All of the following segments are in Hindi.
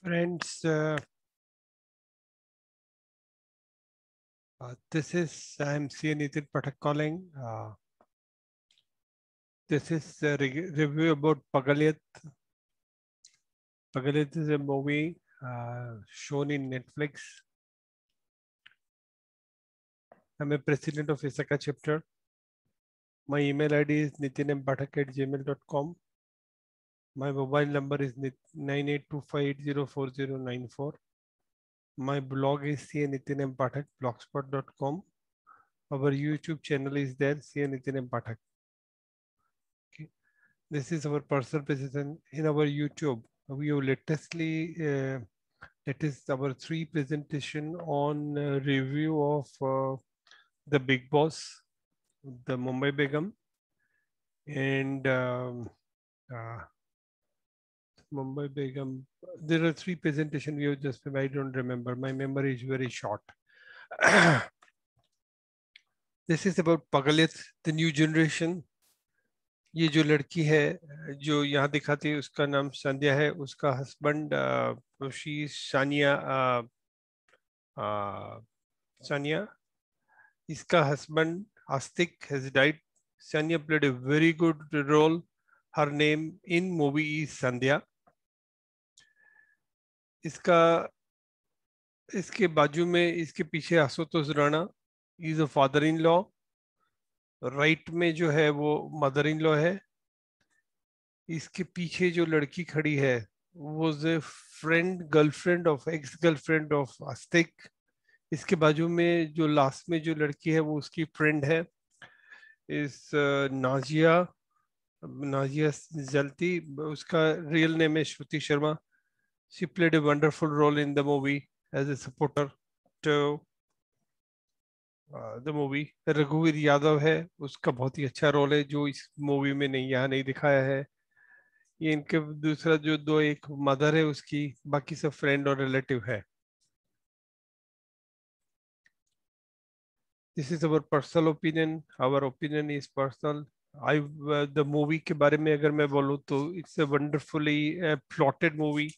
Friends, this is I'm C. Nitin Pathak calling. This is a review about Pagalit. Pagalit is a movie shown in Netflix. I'm a president of Isaka chapter. My email ID is nitinampathak@gmail.com. My mobile number is 9825804094. My blog is cnitinampathak.blogspot.com. Our YouTube channel is there, cnitinampathak. Okay. This is our personal presentation in our YouTube. We have that is our 3 presentation on review of the Big Boss, the Mumbai Begum, and Mumbai Begum. There are 3 presentation we have just, I don't remember. My memory is very short. This is about Pagalit, the new generation. ये जो लड़की है जो यहाँ दिखाती है उसका नाम संध्या है, उसका हस्बैंड सानिया, इसका husband Astik has died. Sanya played a very good role. Her name in movie is Sandhya. इसके बाजू में इसके पीछे Ashutosh Rana is a father in law. Right में जो है वो मदर इन लॉ है. इसके पीछे जो लड़की खड़ी है वो girlfriend of ex girlfriend of आस्तिक. इसके बाजू में जो लास्ट में जो लड़की है वो उसकी फ्रेंड है, इस नाजिया जलती. उसका रियल नेम है श्रुति Sharma. She played a wonderful role in the movie as a supporter to the movie. रघुवीर यादव है, उसका बहुत ही अच्छा रोल है जो इस मूवी में यहाँ नहीं दिखाया है. ये इनके दूसरा जो दो, एक मदर है उसकी, बाकी सब फ्रेंड और रिलेटिव है. This is our personal opinion. Our opinion is personal. The movie के बारे में अगर मैं बोलूँ तो it's a wonderfully plotted movie,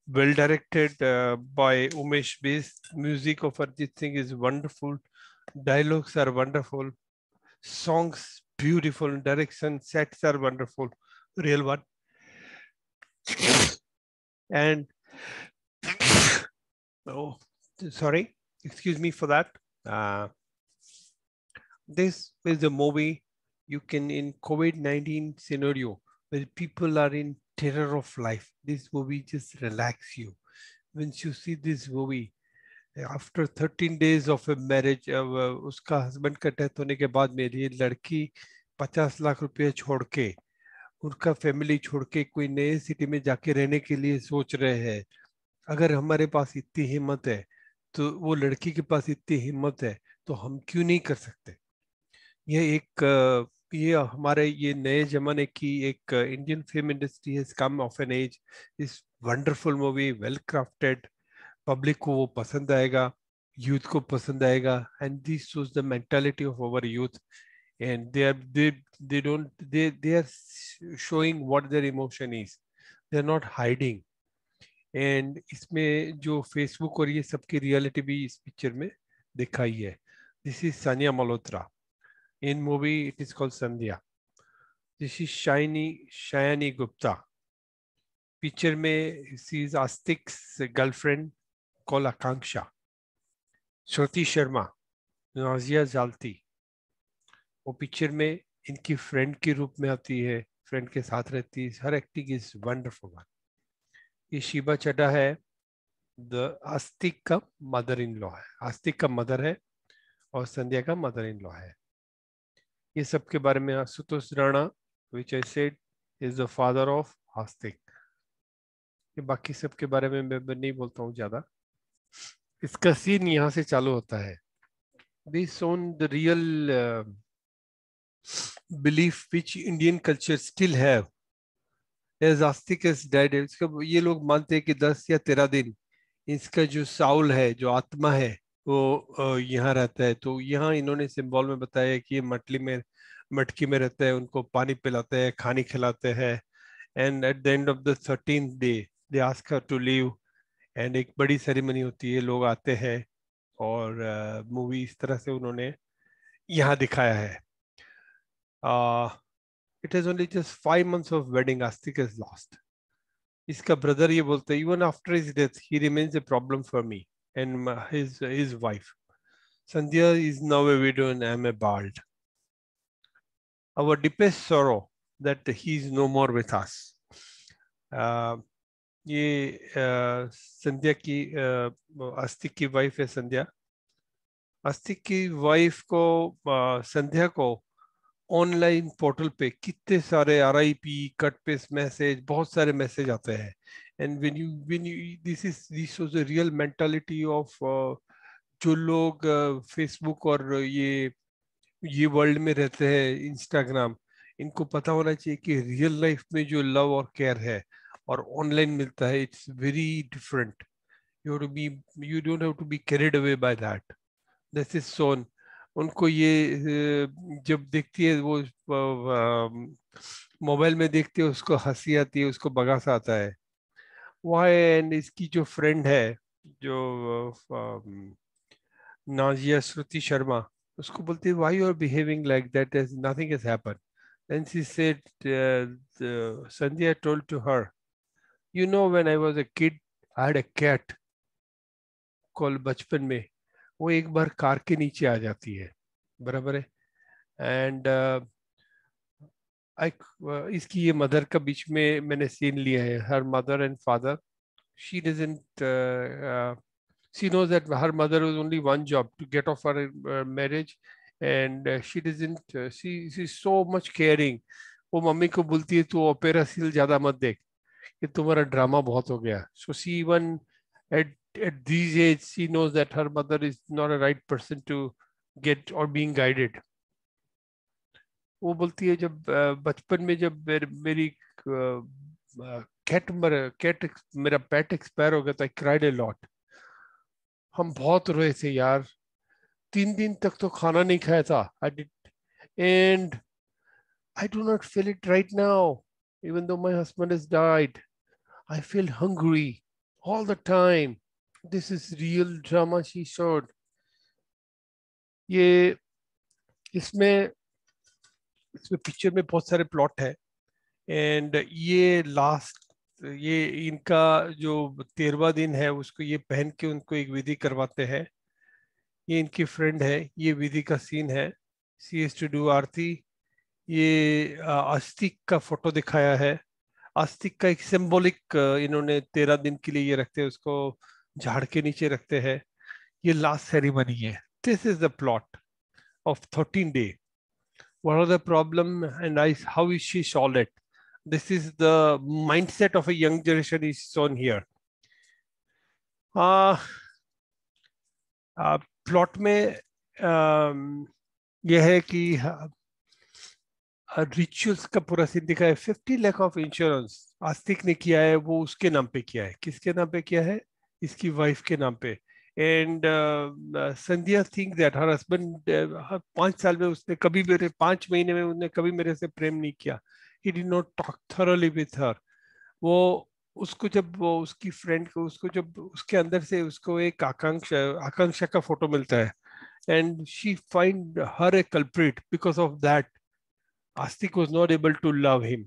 well directed by Umesh Base. Music of Arjit Singh is wonderful. Dialogues are wonderful. Songs beautiful. Direction, sets are wonderful. Real one. And oh, sorry, excuse me for that. This is a movie you can, in COVID-19 scenario where people are in terror of life, this movie just relax you. Once you see this movie, after 13 days of a marriage, उसका हस्बैंड का डेथ होने के बाद मेरी लड़की 50 लाख रुपए छोड़ के, उनका फैमिली छोड़ के कोई नए सिटी में जाके रहने के लिए सोच रहे हैं. अगर हमारे पास इतनी हिम्मत है तो वो लड़की के पास इतनी हिम्मत है तो हम क्यों नहीं कर सकते. ये हमारे ये नए जमाने की एक Indian film industry has come of an age. इस wonderful movie, well crafted, public को वो पसंद आएगा, यूथ को पसंद आएगा. And this shows the mentality of our youth. And they are showing what their emotion is. They are not hiding. And इसमें जो फेसबुक और ये सबकी रियलिटी भी इस पिक्चर में दिखाई है. This is Sania Malhotra. In movie, it is called Sandhya. This is Shayani Gupta. Picture में she is Astik's girlfriend called Akanksha. Shruti Sharma, Nazia Jalti, वो पिक्चर में इनकी फ्रेंड के रूप में आती है, फ्रेंड के साथ रहती है. Her acting is wonderful. ये शिबा चड्डा है, द आस्तिक का मदर इन लॉ है. आस्तिक का मदर है और संध्या का मदर इन लॉ है. ये सब के बारे में Ashutosh Rana, which I said is the father of आस्तिक. ये बाकी सब के बारे में मैं नहीं बोलता हूँ ज्यादा. इसका सीन यहाँ से चालू होता है. Based on the real belief which Indian culture still have, as Astik has died, इसका ये लोग मानते हैं कि 10 या 13 दिन इसका जो साउल है, जो आत्मा है, वो यहाँ रहता है. तो यहाँ इन्होंने सिंबल में बताया कि ये मटकी में रहता है, उनको पानी पिलाते हैं, खाने खिलाते हैं. And at the end of the 13th day they ask her to leave. And एक बड़ी सेरेमनी होती है, लोग आते हैं, और मूवी इस तरह से उन्होंने यहाँ दिखाया है. It is only just 5 months of wedding, Astik is lost. इसका ब्रदर ये बोलते हैं, even after his death he remains a problem for me and his wife. Sandhya is now a widow and I am a bald. Our deepest sorrow that he is no more with us. ये संध्या की, आस्तिक की वाइफ है संध्या. आस्तिक की वाइफ को, संध्या को ऑनलाइन पोर्टल पे कितने सारे RIP, कट पेस्ट मैसेज, बहुत सारे मैसेज आते हैं. And when you this was the real mentality of जो लोग फेसबुक और ये वर्ल्ड में रहते हैं, इंस्टाग्राम, इनको पता होना चाहिए कि रियल लाइफ में जो लव और केयर है और ऑनलाइन मिलता है, it's very different. You don't have to be carried away by that. This is soon. उनको ये जब देखती है वो मोबाइल में देखती है, उसको हंसी आती है, उसको बगासा आता है. वाई. एंड इसकी जो फ्रेंड है, जो नाजिया श्रुति शर्मा, उसको बोलती है, why you are behaving like that, as nothing has happened. Then she said, Sandhya told to her, you know when I was a kid I had a cat call. बचपन में वो एक बार कार के नीचे आ जाती है, बराबर है. एंड इसकी ये मदर का बीच में मैंने सीन लिया है. Her mother and father, she doesn't she knows that her mother was only one job, to get off her marriage, and she doesn't she's so much caring. वो मम्मी को बोलती है, तू ओपेरा सील ज्यादा मत देख, कि तुम्हारा ड्रामा बहुत हो गया. So she even at these age she knows that her mother is not a right person to get or being guided. वो बोलती है, जब बचपन में जब मेरी कैट मेरा पेट एक्सपायर हो गया था, आई क्राइड ए लॉट. हम बहुत रोए थे यार. 3 दिन तक तो खाना नहीं खाया था. I did. And I do not feel it right now, even though my husband has died. I feel hungry all the time. This is real drama she showed. ये इसमें इसमें पिक्चर में बहुत सारे प्लॉट है. एंड ये इनका जो 13वां दिन है, उसको ये पहन के उनको एक विधि करवाते हैं. ये इनकी फ्रेंड है, ये विधि का सीन है. सी इज टू डू आरती. ये आस्तिक का फोटो दिखाया है. आस्तिक का एक सिंबॉलिक, इन्होंने 13 दिन के लिए ये रखते हैं, उसको झाड़ के नीचे रखते हैं. ये लास्ट सेरेमनी है. This is the plot of 13 day. What are the problem and how is she solved it? This is the mindset of a young generation is shown here. Plot में यह है कि रिचुअल्स का पूरा सीन दिखा है. 50 लाख ऑफ इंश्योरेंस आस्तिक ने किया है. वो उसके नाम पे किया है. किसके नाम पे किया है? इसकी वाइफ के नाम पे. And Sandhya think that her husband, 5 साल में उसने कभी, मेरे 5 महीने में उसने कभी मेरे से प्रेम नहीं किया. He did not talk thoroughly with her. वो उसको जब वो उसकी फ्रेंड को, उसको जब उसके अंदर से उसको एक आकांक्षा का फोटो मिलता है, and she find her a culprit. Because of that Astik was not able to love him.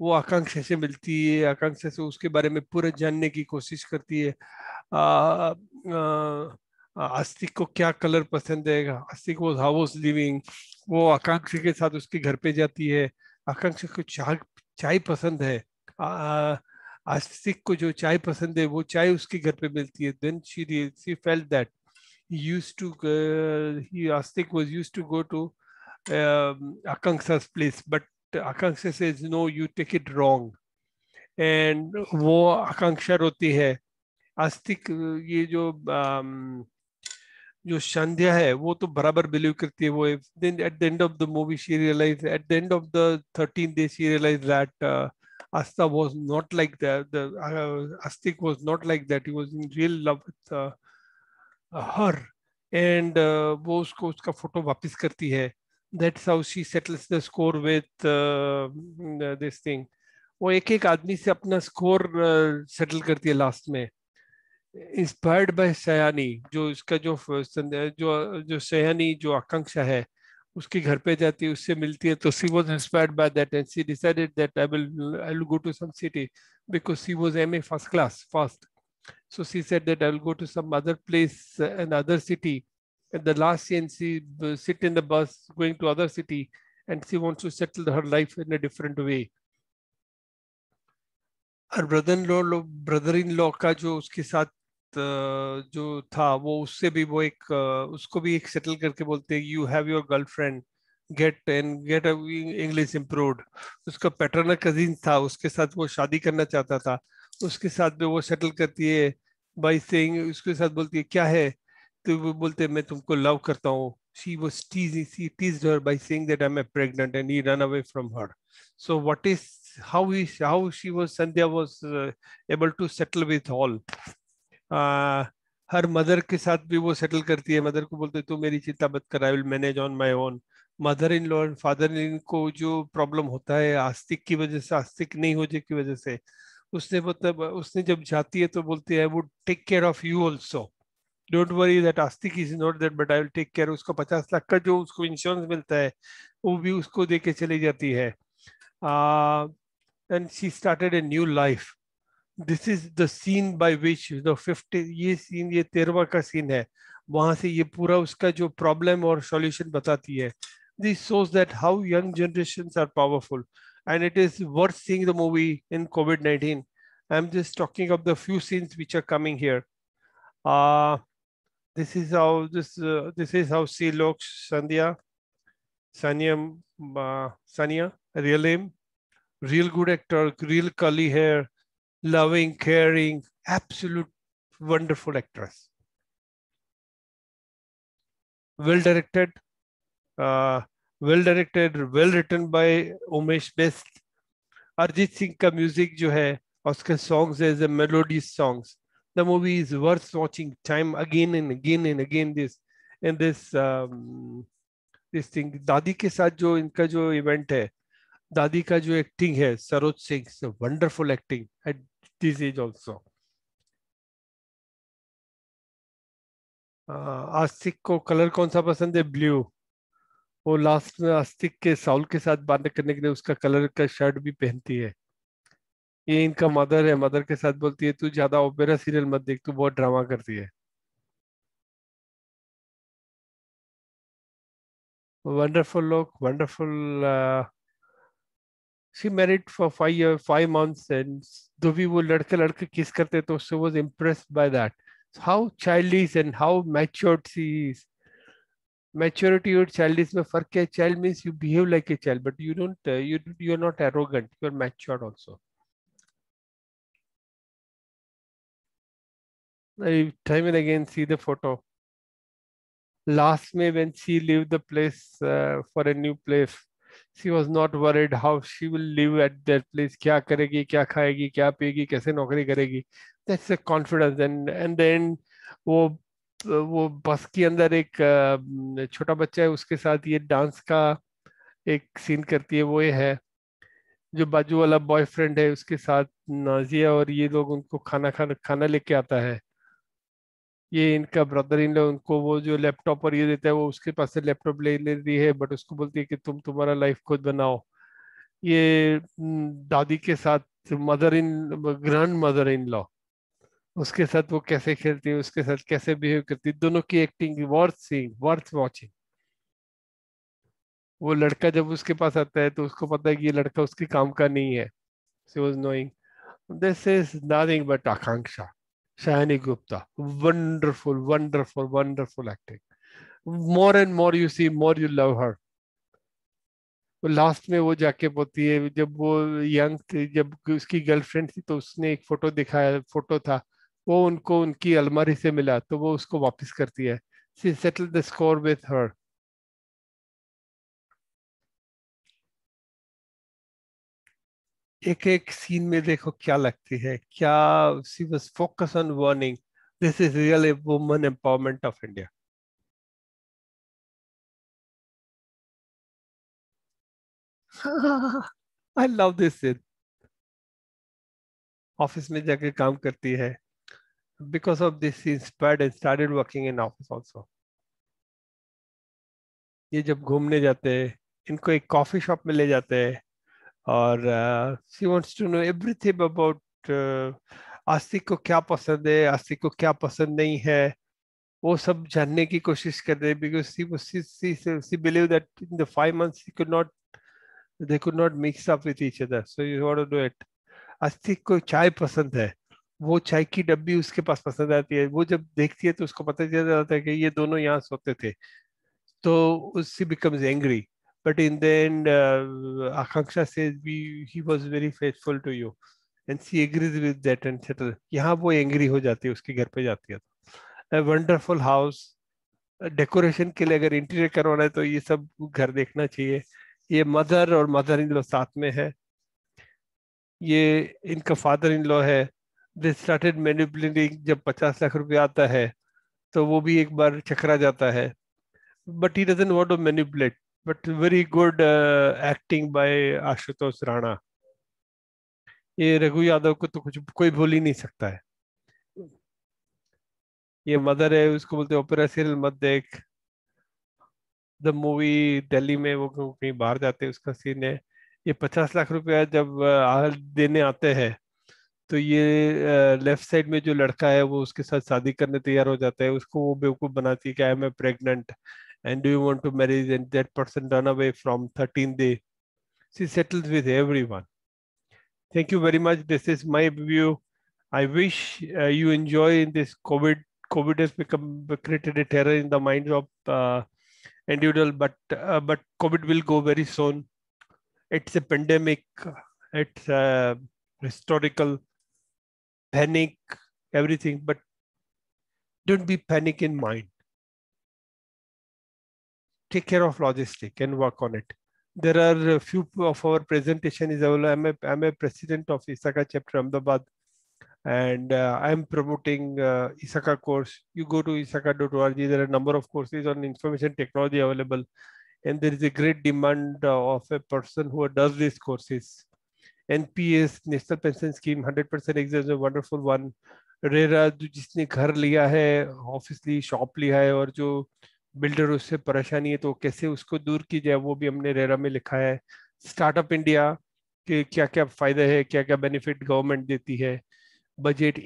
वो आकांक्षा से मिलती है, आकांक्षा से उसके बारे में पूरा जानने की कोशिश करती है. आस्तिक को क्या कलर पसंद है, आस्तिक वो हाउ वाज लिविंग. वो आकांक्षा के साथ उसके घर पे जाती है. आकांक्षा को चाय चाय पसंद है. आस्तिक को जो चाय पसंद है, वो चाय उसके घर पे मिलती है. Then she felt that Astik was used to go to Akanksha's place, but Akanksha says, no, you take it wrong. And वो आकांक्षा रोती है. आस्तिक, ये जो संध्या है, वो तो बराबर बिलीव करती है. वो then at the end of the movie she realized, at the end of the 13th day she realized that Asta was not like that. Astik was not like that. He was in real love with her. And वो उसको उसका फोटो वापस करती है. That's how she settles the score with this thing. वो एक एक आदमी से अपना स्कोर सेटल करती है लास्ट में. इंस्पायर्ड बाय सयानी, जो इसका जो जो सयानी जो आकांक्षा है उसके घर पे जाती है, उससे मिलती है, तो she was inspired by that and she decided that I will go to some city because she was MA first class first. So she said that I will go to some other place, another city. At the last scene, she sit in the bus going to other city, and she wants to settle her life in a different way. और ब्रदर इन लॉ का जो उसके साथ जो था, वो उससे भी वो एक उसको भी एक सेटल करके बोलते हैं you have your girlfriend, get English improved. उसका पैटर्नर कजिन था, उसके साथ वो शादी करना चाहता था, उसके साथ भी वो सेटल करती है बाई सेइंग, उसके साथ बोलती है क्या है, तो वो बोलते हैं मैं तुमको लव करता हूँ. She teased her by saying that I'm pregnant, and he ran away from her. So what is how she was Sandhya was able to settle with all. Her mother के साथ भी वो सेटल करती है, मदर को बोलते तू मेरी चिंता मत कर, I will manage on my own. Mother in law and father in को जो प्रॉब्लम होता है आस्तिक की वजह से, आस्तिक नहीं होने की वजह से, उसने मतलब उसने जब जाती है तो बोलती है would take care of you also, don't worry that Astik is not that but I will take care. उसको 50 लाख का जो उसको इंश्योरेंस मिलता है वो भी उसको दे के चली जाती है. And she started a new life. This is the scene by which the 50, ये सीन ये 13वां का सीन है, वहां से ये पूरा उसका जो प्रॉब्लम और सॉल्यूशन बताती है. This shows that how young generations are powerful, and it is worth seeing the movie in COVID-19. I'm just talking of the few scenes which are coming here. uh, this is how she looks, Sanya, Sanya, real name, real good actor, real curly hair, loving, caring, absolute wonderful actress. Well directed, uh, well written by Umesh Best. Arijit Singh का म्यूजिक जो है और उसके songs as a melodious songs. The movie is worth watching time again and again and again. This thing दादी के साथ जो इनका जो इवेंट है, दादी का जो एक्टिंग है, Saroj Singh, wonderful acting at this age also. Astik को कलर कौन सा पसंद है? ब्लू. वो लास्ट में आस्तिक के साउल के साथ बात करने के लिए उसका कलर का शर्ट भी पहनती है. ये इनका मदर है, मदर के साथ बोलती है तू ज्यादा ओपेरा सीरियल मत देख, तू बहुत ड्रामा करती है. वंडरफुल लोग, wonderful. She married for 5 months and जो भी वो लड़के लड़के किस करते तो she was impressed by that. How childish and how matured she is. Maturity और चाइल्डिश में फर्क है. Child means you behave like a child but you don't you are not arrogant, you are matured also. I time and again see the photo. Last May, when she leave the place for a new place, she was not worried how she will live at that place. क्या करेगी, क्या खाएगी, क्या पिएगी, कैसे नौकरी करेगी. That's a confidence. And then वो बस के अंदर एक छोटा बच्चा है, उसके साथ ये डांस का एक सीन करती है. वो ये है जो बाजू वाला बॉयफ्रेंड है उसके साथ नाजिया, और ये लोग उनको खाना लेके आता है. ये इनका ब्रदर इन लॉ उनको वो जो लैपटॉप और ये देता है, वो उसके पास से लैपटॉप ले लेती है, बट उसको बोलती है कि तुम तुम्हारा लाइफ खुद बनाओ. ये दादी के साथ ग्रैंड मदर इन लॉ, उसके साथ वो कैसे खेलती है, उसके साथ कैसे बिहेव करती है, दोनों की acting worth seeing, worth watching. वो लड़का जब उसके पास आता है तो उसको पता है कि ये लड़का उसके काम का नहीं है. She was knowing this is nothing but Akanksha. Shani Gupta, wonderful, wonderful, wonderful acting. More and more you see, more you love her. वो लास्ट में वो जाके बोलती है, जब वो यंग थी, जब उसकी गर्लफ्रेंड थी, तो उसने एक फोटो दिखाया, फोटो था वो उनको उनकी अलमारी से मिला, तो वो उसको वापस करती है. She settle the score with her. एक एक सीन में देखो क्या लगती है, क्या she was focus on burning. This is real woman empowerment of India. I love this. Office में जाके काम करती है, Because of this, he inspired and started working in office also. ये जब घूमने जाते हैं, इनको एक कॉफी शॉप में ले जाते हैं, और she wants to know everything about Astik को क्या पसंद है, आस्तिक को क्या पसंद नहीं है, वो सब जानने की कोशिश कर रहे हैं, because she believe that in the 5 months they could not mix up with each other, so you want to do it. आस्तिक को चाय पसंद है, वो चाय की डब्बी उसके पास पसंद आती है, वो जब देखती है तो उसको पता चल जाता है कि ये दोनों यहाँ सोते थे, so she becomes angry. But in the end, Akanksha says, he was very faithful to you. And she agrees with that and settle. यहाँ वो एंग्री हो जाती है, उसके घर पे जाती है. A wonderful house. डेकोरेशन के लिए अगर इंटीरियर करवाना है तो ये सब घर देखना चाहिए. ये मदर और मदर इन लॉ साथ में है. ये इनका फादर इन लॉ है. They started manipulating. जब 50 लाख रुपए आता है तो वो भी एक बार चकरा जाता है. But he doesn't want to manipulate. But very good acting by Ashutosh Rana. ये रघु यादव को तो कुछ कोई भूल ही नहीं सकता है. ये मदर है, उसको बोलते ओपेरा सीरियल मत देख. द मूवी दिल्ली में वो कहीं बाहर जाते हैं, उसका सीन है. ये 50 लाख रुपया जब देने आते हैं तो ये लेफ्ट साइड में जो लड़का है वो उसके साथ शादी करने तैयार हो जाता है. उसको वो बेवकूफ बनाती है कि I am pregnant and do you want to marry, and that person run away from 13th day. She settles with everyone. Thank you very much. This is my view. I wish you enjoy in this COVID has become created a terror in the minds of individual, but COVID will go very soon. It's a pandemic. It's historical panic, everything, but don't be panic in mind. Take care of logistic and work on it. There are a few of our presentation is available. I'm a president of ISACA chapter Ahmedabad, and I'm promoting ISACA course. You go to isaka.org. There are a number of courses on information technology available, and there is a great demand of a person who does these courses. NPS National Pension Scheme 100% exam is a wonderful one. RERA जिसने घर लिया है, ऑफिस ली, शॉप लिया है, और जो बिल्डर उससे परेशानी है तो कैसे उसको दूर की जाए, वो भी हमने रेरा में लिखा है. स्टार्टअप इंडिया के क्या क्या फायदे है, क्या क्या बेनिफिट गवर्नमेंट देती है. बजट.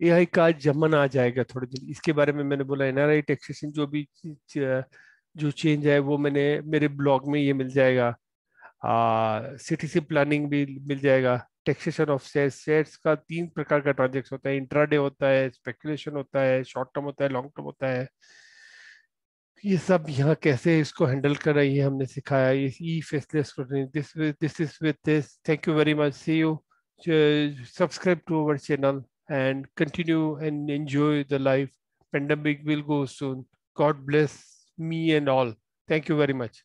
एआई का जमाना आ जाएगा थोड़े दिन, इसके बारे में मैंने बोला. एनआरआई टैक्सेशन जो चेंज है वो मैंने मेरे ब्लॉग में ये मिल जाएगा. सीटीसी प्लानिंग भी मिल जाएगा. टैक्सेशन ऑफ शेयर्स का 3 प्रकार का ट्रांजेक्शन होता है. इंट्राडे होता है, स्पेकुलेशन होता है, शॉर्ट टर्म होता है, लॉन्ग टर्म होता है. ये सब यहाँ कैसे इसको हैंडल कर रही है हमने सिखाया. ये e faceless. This is with this. Thank you very much. See you. Subscribe to our channel and continue and enjoy the life. Pandemic will go soon. God bless me and all. Thank you very much.